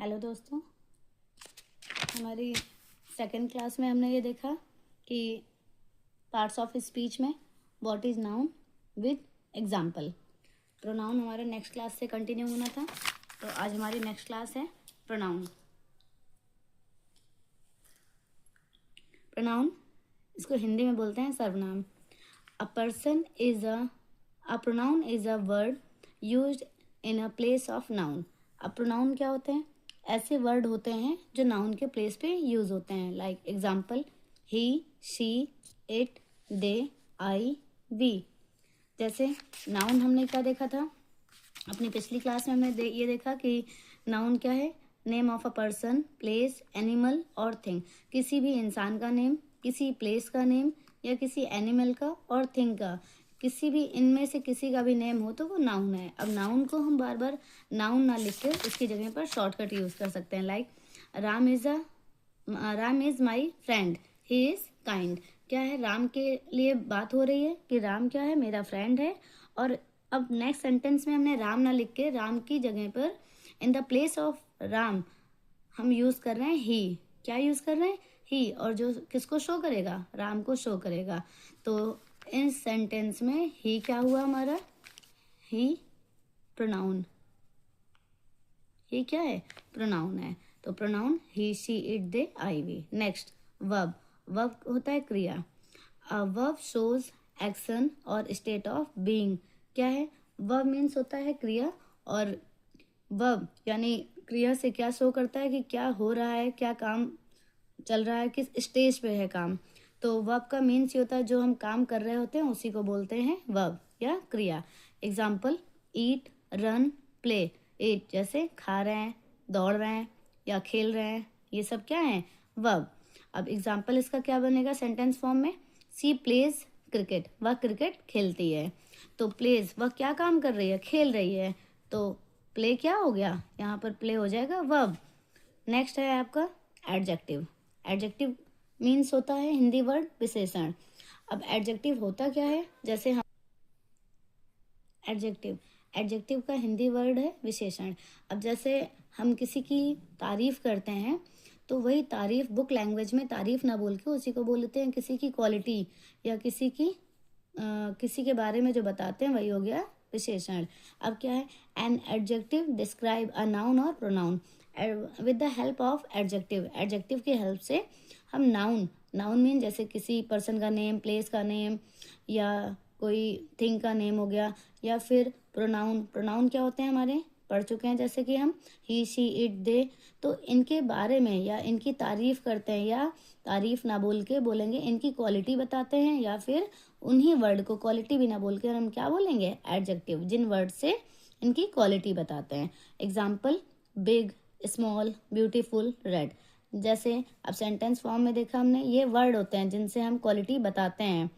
Hello दोस्तों, हमारी second class में हमने ये देखा कि पार्ट्स ऑफ स्पीच में what is noun with example. Pronoun हमारे नेक्स्ट क्लास से कंटिन्यू होना था, तो आज हमारी नेक्स्ट क्लास है प्रोनाउन। प्रोनाउन इसको हिंदी में बोलते हैं सर्वनाम। A person is a pronoun is a word used in a place of noun. अब प्रोनाउन क्या होते हैं? ऐसे वर्ड होते हैं जो नाउन के प्लेस पे यूज होते हैं। Like example, he, she, it, they, I, we. जैसे नाउन हमने क्या देखा था अपनी पिछली क्लास में? हमने ये देखा कि नाउन क्या है? Name of a person, place, animal और थिंग। किसी भी इंसान का नेम, किसी प्लेस का नेम या किसी एनिमल का और थिंग का, किसी भी इनमें से किसी का भी नेम हो तो वो नाउन है। अब नाउन को हम बार बार नाउन ना लिख कर उसकी जगह पर शॉर्टकट यूज कर सकते हैं। Like Ram is my friend, he is kind. क्या है? राम के लिए बात हो रही है कि राम क्या है? मेरा फ्रेंड है। और अब नेक्स्ट सेंटेंस में हमने राम ना लिख के राम की जगह पर in the place of Ram हम यूज कर रहे हैं ही। क्या यूज कर रहे हैं? ही। और जो किसको शो करेगा? राम को शो करेगा। तो इस सेंटेंस में ही क्या हुआ हमारा? ही प्रोनाउन। ही क्या है? प्रोनाउन है। तो pronoun he, she, it, they, I, we. Next verb. Verb होता है क्रिया। अ वर्ब शोज एक्शन और स्टेट ऑफ बीइंग। क्या है? वर्ब मीन्स होता है क्रिया, और वर्ब यानी क्रिया से क्या शो करता है कि क्या हो रहा है, क्या काम चल रहा है, किस स्टेज पे है काम। तो वर्ब का मीन्स ये होता है जो हम काम कर रहे होते हैं उसी को बोलते हैं वर्ब या क्रिया। एग्जाम्पल, ईट, रन, प्ले। ईट जैसे खा रहे हैं, दौड़ रहे हैं या खेल रहे हैं, ये सब क्या है? वर्ब। अब एग्जाम्पल इसका क्या बनेगा सेंटेंस फॉर्म में? सी प्लेज क्रिकेट, वह क्रिकेट खेलती है। तो प्लेज, वह क्या काम कर रही है? खेल रही है। तो प्ले क्या हो गया? यहाँ पर प्ले हो जाएगा वर्ब। नेक्स्ट है आपका एडजेक्टिव। एडजेक्टिव मीन्स होता है हिंदी वर्ड विशेषण। अब एडजेक्टिव होता क्या है? जैसे हम एडजेक्टिव एडजेक्टिव का हिंदी वर्ड है विशेषण। अब जैसे हम किसी की तारीफ करते हैं तो वही तारीफ बुक लैंग्वेज में तारीफ ना बोल के उसी को बोलते हैं किसी की क्वालिटी या किसी के बारे में जो बताते हैं वही हो गया विशेषण। अब क्या है? An adjective describe a noun और pronoun with the help of adjective. Adjective की हेल्प से हम नाउन मीन जैसे किसी पर्सन का नेम, प्लेस का नेम या कोई थिंग का नेम हो गया, या फिर प्रोनाउन क्या होते हैं हमारे? पढ़ चुके हैं जैसे कि हम ही, शी, इट, दे। तो इनके बारे में या इनकी तारीफ करते हैं, या तारीफ ना बोल के बोलेंगे इनकी क्वालिटी बताते हैं, या फिर उन्हीं वर्ड को क्वालिटी भी ना बोल के हम क्या बोलेंगे? एडजेक्टिव, जिन वर्ड से इनकी क्वालिटी बताते हैं। Example, big, small, beautiful, red. जैसे अब सेंटेंस फॉर्म में देखा हमने, ये वर्ड होते हैं जिनसे हम क्वालिटी बताते हैं।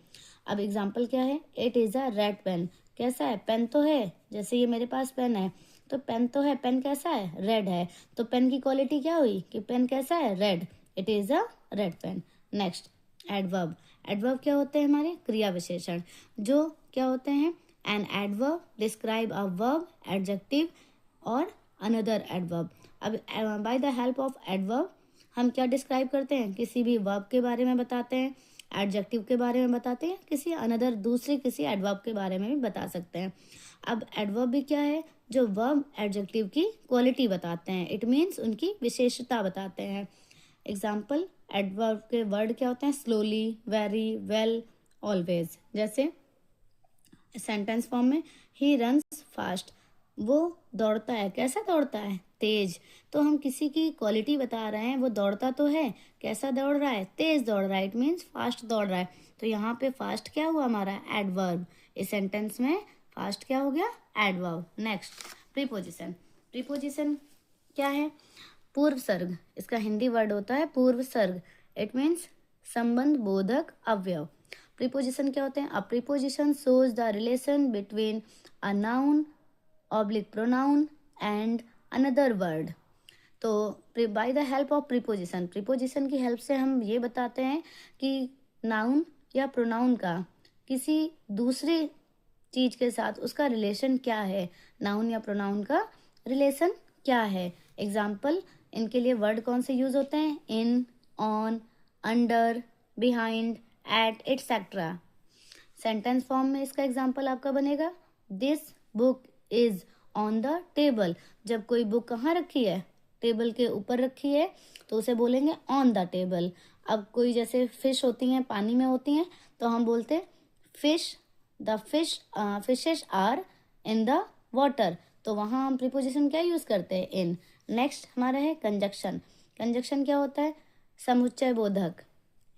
अब एग्जाम्पल क्या है? It is a red pen. कैसा है? पेन तो है, जैसे ये मेरे पास पेन है तो पेन तो है, पेन कैसा है? रेड है। तो पेन की क्वालिटी क्या हुई कि पेन कैसा है? Red. It is a red pen. Next adverb. Adverb क्या होते हैं? हमारे क्रिया विशेषण। जो क्या होते हैं? An adverb describe a verb, adjective और अनदर एडवर्ब। अब bye the help of adverb हम क्या डिस्क्राइब करते हैं? किसी भी वर्ब के बारे में बताते हैं, एडजेक्टिव के बारे में बताते हैं, किसी अनदर दूसरे किसी एडवर्ब के बारे में भी बता सकते हैं। अब एडवर्ब भी क्या है? जो वर्ब एडजेक्टिव की क्वालिटी बताते हैं। इट मीन्स उनकी विशेषता बताते हैं। एग्जाम्पल, एडवर्ब के वर्ड क्या होते हैं? Slowly, very, well, always. जैसे सेंटेंस फॉर्म में, ही रन्स फास्ट, वो दौड़ता है। कैसा दौड़ता है? तेज। तो हम किसी की क्वालिटी बता रहे हैं, वो दौड़ता तो है, कैसा दौड़ रहा है? तेज दौड़ रहा है। इट मीन्स फास्ट दौड़ रहा है। तो यहाँ पे फास्ट क्या हुआ हमारा? एडवर्ब। इस सेंटेंस में फास्ट क्या हो गया? एडवर्ब। Next preposition. प्रीपोजिशन क्या है? पूर्व सर्ग। इसका हिंदी वर्ड होता है पूर्व सर्ग। इट मीन्स संबंध बोधक अवयव। प्रीपोजिशन क्या होते हैं? A preposition shows the relation between a noun oblique pronoun and another word. तो by the help of preposition, preposition की हेल्प से हम ये बताते हैं कि नाउन या प्रोनाउन का किसी दूसरी चीज के साथ उसका रिलेशन क्या है। नाउन या प्रोनाउन का रिलेशन क्या है, एग्जाम्पल, इनके लिए वर्ड कौन से यूज होते हैं? In, on, under, behind, at, etcetera. Sentence form में इसका एग्जाम्पल आपका बनेगा, this book is on the table. जब कोई बुक कहाँ रखी है? टेबल के ऊपर रखी है, तो उसे बोलेंगे ऑन द टेबल। अब कोई जैसे फिश होती हैं, पानी में होती हैं, तो हम बोलते fish, the fishes are in the water. तो वहाँ हम प्रीपोजिशन क्या यूज करते हैं? इन। नेक्स्ट हमारा है कंजक्शन। कंजक्शन क्या होता है? समुच्चय बोधक,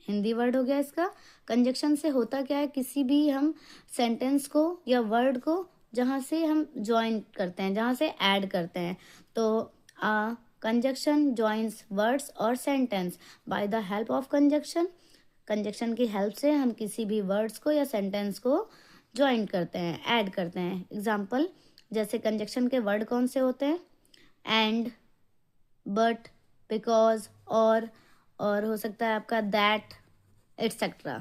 हिंदी वर्ड हो गया इसका। कंजक्शन से होता क्या है? किसी भी हम सेंटेंस को या वर्ड को जहाँ से हम ज्वाइन करते हैं, जहाँ से ऐड करते हैं, तो कंजक्शन ज्वाइंस वर्ड्स और sentence by the help of conjunction. Conjunction की हेल्प से हम किसी भी वर्ड्स को या सेंटेंस को ज्वाइन करते हैं, ऐड करते हैं। एग्जाम्पल, जैसे कंजक्शन के वर्ड कौन से होते हैं? एंड, बट, बिकॉज, और हो सकता है आपका दैट, एटसेट्रा।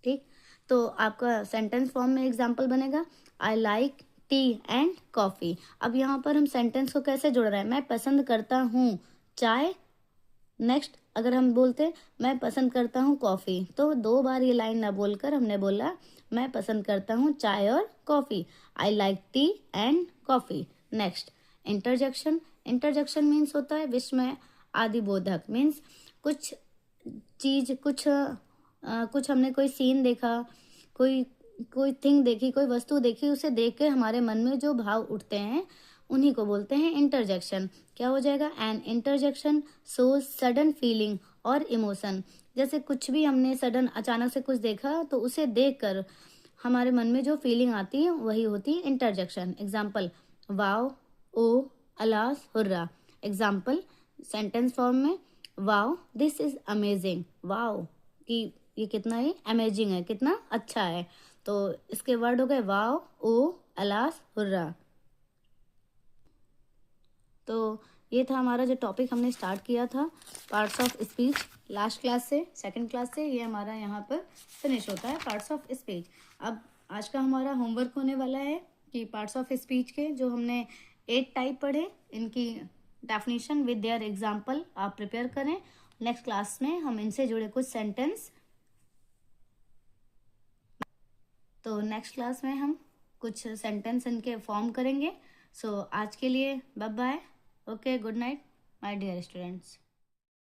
ठीक, तो आपका सेंटेंस फॉर्म में एग्जाम्पल बनेगा, I like T and coffee. अब यहाँ पर हम सेंटेंस को कैसे जोड़ रहे हैं? मैं पसंद करता हूँ चाय। नेक्स्ट अगर हम बोलते हैं मैं पसंद करता हूँ कॉफ़ी, तो 2 बार ये लाइन ना बोलकर हमने बोला मैं पसंद करता हूँ चाय और coffee. I like T and coffee. Next interjection. Interjection means होता है विस्मय आदि बोधक। मीन्स कुछ चीज, कुछ हमने कोई सीन देखा, कोई कोई थिंग देखी, कोई वस्तु देखी, उसे देख के हमारे मन में जो भाव उठते हैं उन्हीं को बोलते हैं इंटरजेक्शन। क्या हो जाएगा? An interjection shows sudden feeling और इमोशन। जैसे कुछ भी हमने सडन अचानक से कुछ देखा, तो उसे देखकर हमारे मन में जो फीलिंग आती है वही होती है interjection. Example, wow, oh, alas, hurrah. Example sentence form में, wow this is amazing. Wow कि ये कितना ही अमेजिंग है, कितना अच्छा है। तो इसके वर्ड हो गए वाव, ओ, अलास, हुर्रा। तो ये था हमारा जो टॉपिक हमने स्टार्ट किया था, parts of speech. Last class से, सेकंड क्लास से ये हमारा यहाँ पर फिनिश होता है पार्ट्स ऑफ स्पीच। अब आज का हमारा होमवर्क होने वाला है कि पार्ट्स ऑफ स्पीच के जो हमने 8 टाइप पढ़े, इनकी डेफिनेशन विद देयर एग्जाम्पल आप प्रिपेयर करें। नेक्स्ट क्लास में हम इनसे जुड़े कुछ सेंटेंस, तो नेक्स्ट क्लास में हम कुछ सेंटेंस इनके फॉर्म करेंगे। सो आज के लिए bye bye. Okay, good night my dear students.